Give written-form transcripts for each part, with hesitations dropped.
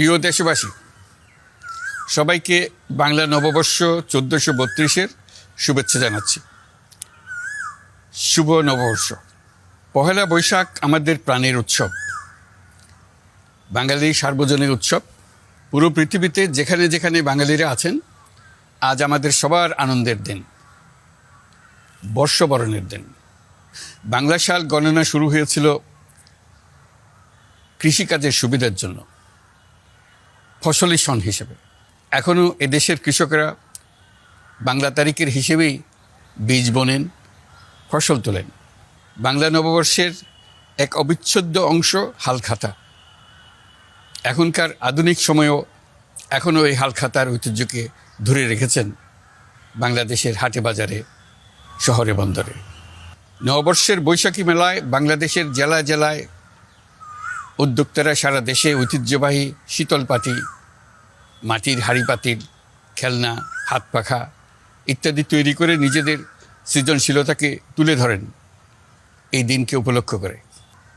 প্রিয় দেশবাসী, সবাইকে বাংলা নববর্ষ 1432-এর শুভেচ্ছা জানাচ্ছি। শুভ নববর্ষ। পহেলা বৈশাখ আমাদের প্রাণের উৎসব, বাঙালির সার্বজনীন উৎসব। পুরো পৃথিবীতে যেখানে যেখানে বাঙালিরা আছেন, আজ আমাদের সবার আনন্দের দিন, বর্ষবরণের দিন। বাংলা সাল গণনা শুরু হয়েছিল কৃষিকাজের সুবিধার জন্য, ফসলি সন হিসেবে। এখনও এদেশের কৃষকরা বাংলা তারিখের হিসেবেই বীজ বোনেন, ফসল তোলেন। বাংলা নববর্ষের এক অবিচ্ছেদ্য অংশ হালখাতা। এখনকার আধুনিক সময়েও এখনও এই হালখাতার ঐতিহ্যকে ধরে রেখেছেন বাংলাদেশের হাটে বাজারে, শহরে বন্দরে। নববর্ষের বৈশাখী মেলায় বাংলাদেশের জেলায় জেলায় উদ্যোক্তারা সারা দেশে ঐতিহ্যবাহী শীতল পাটি, মাটির হাঁড়ি পাতিল, খেলনা, হাত পাখা ইত্যাদি তৈরি করে নিজেদের সৃজনশীলতাকে তুলে ধরেন এই দিনকে উপলক্ষ করে।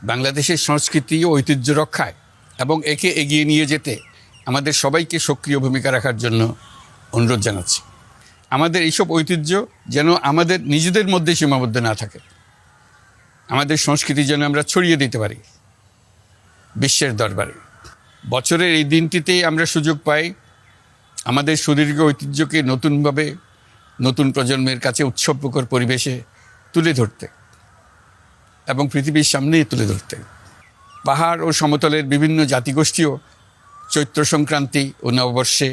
বাংলাদেশের সংস্কৃতি ও ঐতিহ্য রক্ষায় এবং একে এগিয়ে নিয়ে যেতে আমাদের সবাইকে সক্রিয় ভূমিকা রাখার জন্য অনুরোধ জানাচ্ছি। আমাদের এইসব ঐতিহ্য যেন আমাদের নিজেদের মধ্যে সীমাবদ্ধ না থাকে। আমাদের সংস্কৃতি যেন আমরা ছড়িয়ে দিতে পারি বিশ্বের দরবারে। বছরের এই দিনটিতেই আমরা সুযোগ পাই আমাদের সুদীর্ঘ ঐতিহ্যকে নতুনভাবে নতুন প্রজন্মের কাছে উৎসবমুখর পরিবেশে তুলে ধরতে এবং পৃথিবীর সামনেই তুলে ধরতে। পাহাড় ও সমতলের বিভিন্ন জাতিগোষ্ঠীও চৈত্র সংক্রান্তি ও নববর্ষে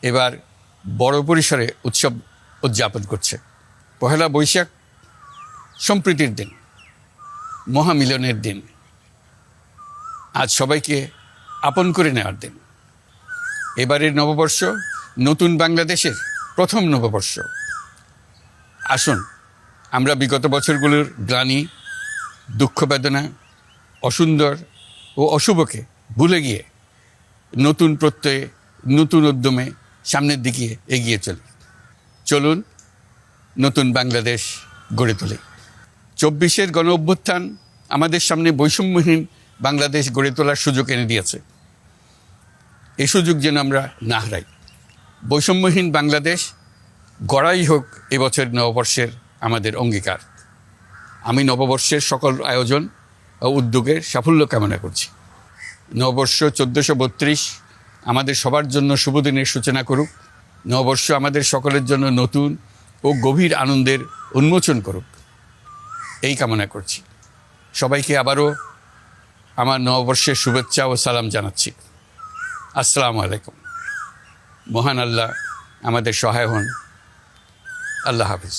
এবার বড় পরিসরে উৎসব উদযাপন করছে। পহেলা বৈশাখ সম্প্রীতির দিন, মহামিলনের দিন, আজ সবাইকে আপন করে নেওয়ার দিন। এবারের নববর্ষ নতুন বাংলাদেশের প্রথম নববর্ষ। আসুন আমরা বিগত বছরগুলোর গ্লানি, দুঃখ, বেদনা, অসুন্দর ও অশুভকে ভুলে গিয়ে নতুন প্রত্যয়ে, নতুন উদ্যমে সামনের দিকে এগিয়ে চলুন নতুন বাংলাদেশ গড়ে তুলি। 24-এর গণ অভ্যুত্থান আমাদের সামনে বৈষম্যহীন বাংলাদেশ গড়ে তোলার সুযোগ এনে দিয়েছে। এই সুযোগ যেন আমরা না হারাই। বৈষম্যহীন বাংলাদেশ গড়াই হোক এবছর নববর্ষের আমাদের অঙ্গীকার। আমি নববর্ষের সকল আয়োজন ও উদ্যোগের সাফল্য কামনা করছি। নববর্ষ 1432 আমাদের সবার জন্য শুভদিনের সূচনা করুক। নববর্ষ আমাদের সকলের জন্য নতুন ও গভীর আনন্দের উন্মোচন করুক, এই কামনা করছি। সবাইকে আবারও আমার নববর্ষের শুভেচ্ছা ও সালাম জানাচ্ছি। আসসালামু আলাইকুম। মহান আল্লাহ আমাদের সহায় হন। আল্লাহ হাফিজ।